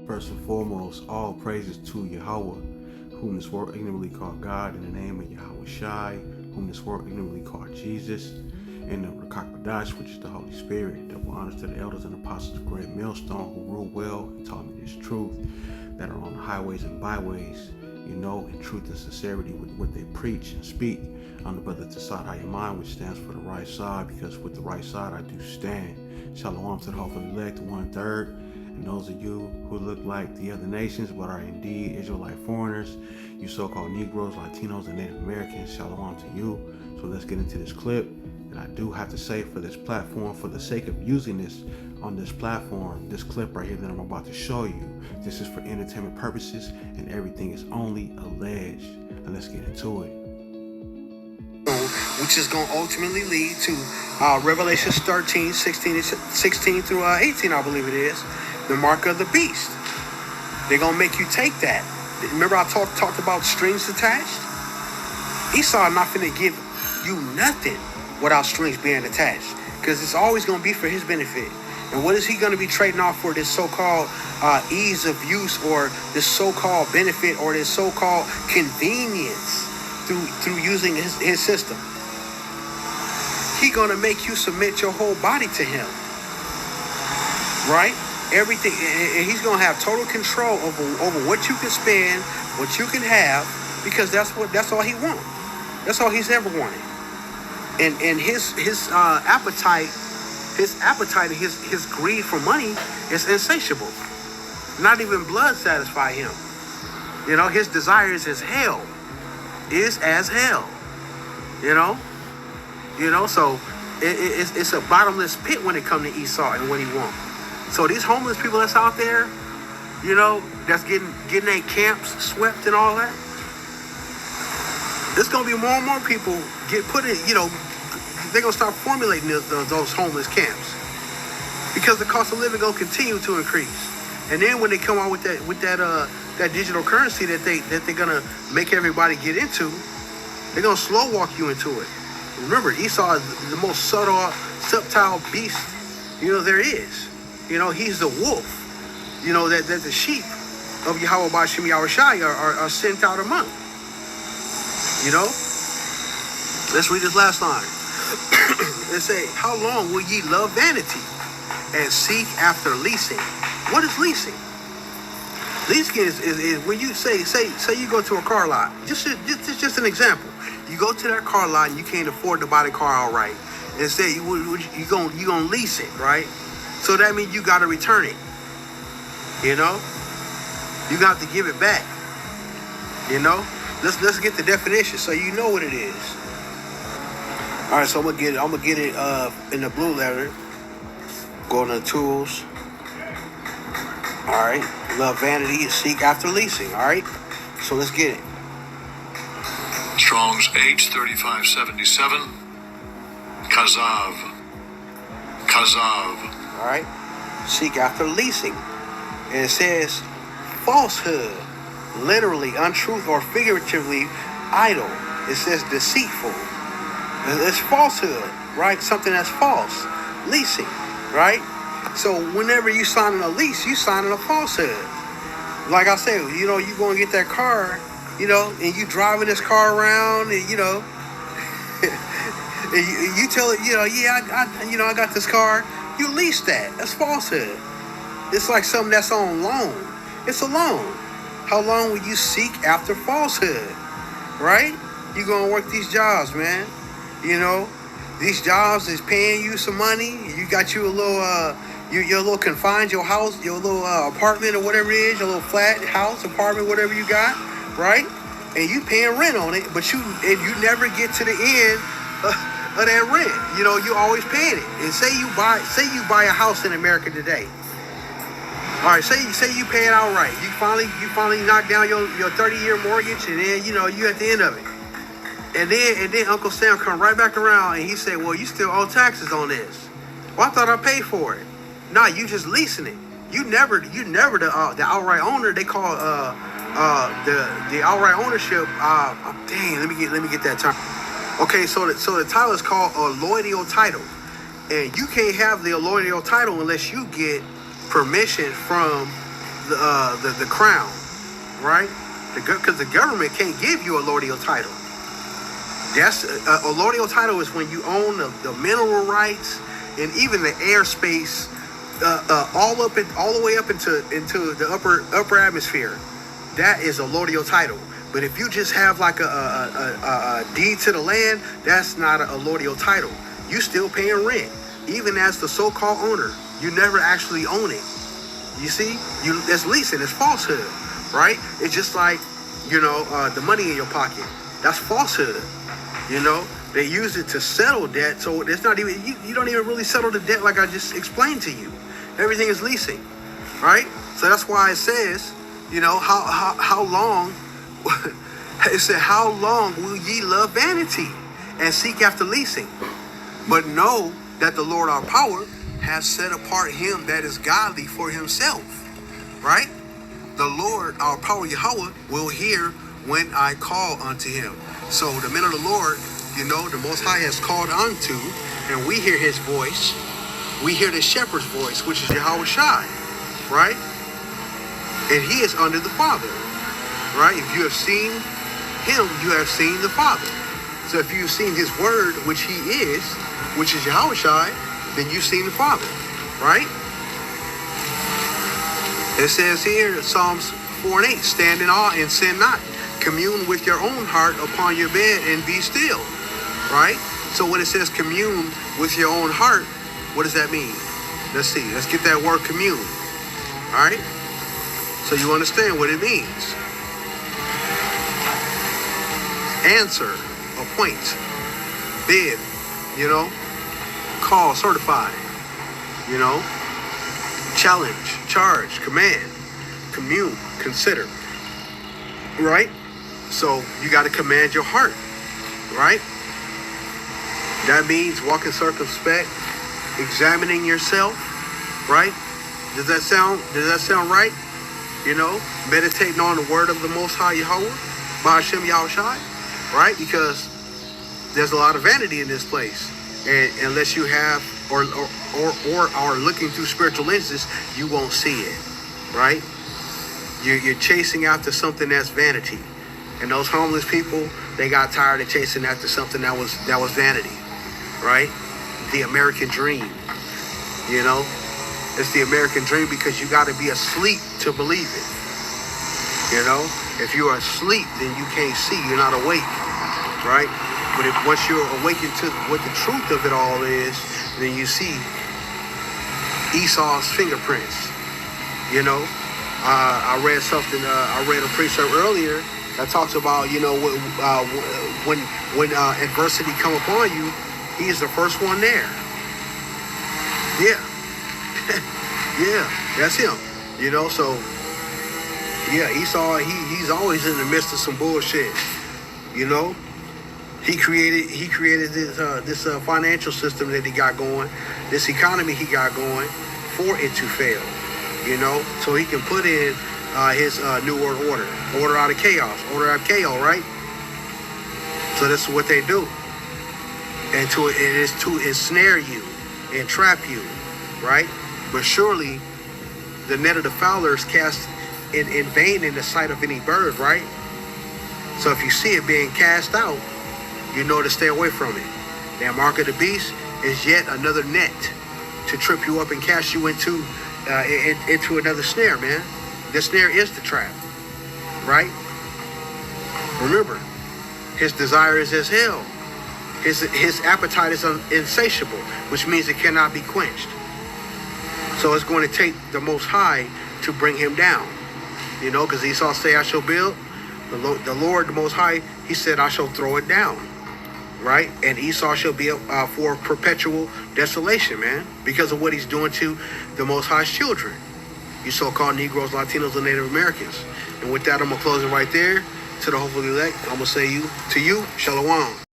First and foremost, all praises to Yahweh, whom this world ignorantly called God, in the name of Yahweh Shai, whom this world ignorantly called Jesus, and the Rakakadash, which is the Holy Spirit. Double honors to the elders and apostles of Great Millstone, who rule well and taught me this truth, that are on the highways and byways, in truth and sincerity with what they preach and speak. I'm the brother Tassad Hayaman, which stands for the right side, because with the right side I do stand. Shalom to the hopeful elect, 1/3. And those of you who look like the other nations but are indeed Israelite foreigners, you so-called Negroes, Latinos, and Native Americans, shalom to you. So let's get into this clip. And I do have to say, for this platform, for the sake of using this on this platform, this clip right here that I'm about to show you, this is for entertainment purposes, and everything is only alleged. And let's get into it. Which is going to ultimately lead to Revelations 13, 16 through 18, I believe it is. The mark of the beast. They're going to make you take that. Remember I talked about strings attached? Esau not going to give you nothing without strings being attached, because it's always going to be for his benefit. And what is he going to be trading off for? This so-called ease of use, or this so-called benefit, or this so-called convenience through using his system. He's going to make you submit your whole body to him, right? Everything, and he's going to have total control over what you can spend, what you can have, because that's all he wants. That's all he's ever wanted. And his appetite, his greed for money is insatiable. Not even blood satisfy him. His desires is hell. Is as hell. So it's a bottomless pit when it comes to Esau and what he wants. So these homeless people that's out there, that's getting their camps swept and all that, there's gonna be more and more people get put in. They're gonna start formulating those homeless camps, because the cost of living gonna continue to increase. And then when they come out with that digital currency that they're gonna make everybody get into, they're gonna slow walk you into it. Remember, Esau is the most subtle beast there is. He's the wolf. That the sheep of Yahweh Bashim Yahweh Shai are sent out among. Let's read this last line. It say, how long will ye love vanity and seek after leasing? What is leasing? Leasing is when you say you go to a car lot. Just an example. You go to that car lot and you can't afford to buy the car outright, and say you gonna lease it, right? So that means you gotta return it. You got to give it back. Let's get the definition so you know what it is. All right, so I'm gonna get it in the blue letter. Go to the tools. All right, love vanity, seek after leasing. All right, so let's get it. Strong's H3577. Kazav. All right, seek after leasing. And it says falsehood, literally untruth, or figuratively idle. It says deceitful. It's falsehood, right? Something that's false. Leasing, right? So whenever you signing a lease, you signing a falsehood. Like I said, you going to get that car, and you driving this car around, and and you tell it, I got this car. You lease that. That's falsehood. It's like something that's on loan. It's a loan. How long will you seek after falsehood, right? You gonna work these jobs, man. These jobs is paying you some money. You got you a little, you're a little confined, your house, your little apartment or whatever it is, your little flat house, apartment, whatever you got, right? And you paying rent on it, but you never get to the end of that rent. You always paying it. And say you buy a house in America today. All right, say you pay it outright. You finally knock down your 30-year mortgage, and then you at the end of it. And then Uncle Sam come right back around and he said, well, you still owe taxes on this. Well, I thought I paid for it. Nah, you just leasing it. You never the outright owner. They call the outright ownership. Dang, let me get that term. Okay, so the title is called a allodial title, and you can't have the allodial title unless you get permission from the crown, right? Because the government can't give you a lordly title. That's a lordly title is when you own the mineral rights and even the airspace, all the way up into the upper atmosphere. That is a lordly title. But if you just have like a deed to the land, that's not a lordly title. You still paying rent, even as the so-called owner. You never actually own it. You see, it's leasing, it's falsehood, right? It's just like, the money in your pocket. That's falsehood. They use it to settle debt, so it's not even, you don't even really settle the debt like I just explained to you. Everything is leasing, right? So that's why it says, how long, it said, how long will ye love vanity and seek after leasing? But know that the Lord our power has set apart him that is godly for himself, right? The Lord our power, Yahweh, will hear when I call unto him. So the men of the Lord, the Most High has called unto, and we hear his voice. We hear the shepherd's voice, which is Yahweh Shai, right? And he is under the Father, right? If you have seen him, you have seen the Father. So if you've seen his word, which he is, which is Yahweh Shai, then you've seen the Father, right? It says here, Psalms 4 and 8, stand in awe and sin not. Commune with your own heart upon your bed and be still, right? So when it says commune with your own heart, what does that mean? Let's see. Let's get that word commune, all right? So you understand what it means. Answer, appoint, bid, call, certify, challenge, charge, command, commune, consider, right? So you got to command your heart, right? That means walking circumspect, examining yourself, right? Does that sound right? Meditating on the word of the Most High Yahweh, Ba'ashem Yahushai, right? Because there's a lot of vanity in this place, and unless you have or are looking through spiritual lenses, you won't see it, right? You're chasing after something that's vanity. And those homeless people, they got tired of chasing after something that was vanity, right? The American dream, It's the American dream because you got to be asleep to believe it, If you are asleep, then you can't see. You're not awake, right? But once you're awakened to what the truth of it all is, then you see Esau's fingerprints, I read something. I read a precept earlier that talks about, when adversity come upon you, he's the first one there. Yeah, yeah, that's him. So yeah, Esau. He's always in the midst of some bullshit. He created this financial system that he got going, this economy he got going, for it to fail. So he can put in his new world order out of chaos, right? So that's what they do, and it is to ensnare you and trap you, right? But surely the net of the fowler is cast in vain in the sight of any bird, right? So if you see it being cast out, you know to stay away from it. That mark of the beast is yet another net to trip you up and cast you into another snare, man. The snare is the trap, right? Remember, his desire is as hell. His appetite is insatiable, which means it cannot be quenched. So it's going to take the Most High to bring him down, because Esau say, I shall build. The Lord, the Most High, he said, I shall throw it down, right? And Esau shall be for perpetual desolation, man, because of what he's doing to the Most High's children, you so-called Negroes, Latinos, and Native Americans. And with that, I'm going to close it right there. To the hopefully elect, I'm going to say to you, Shalom.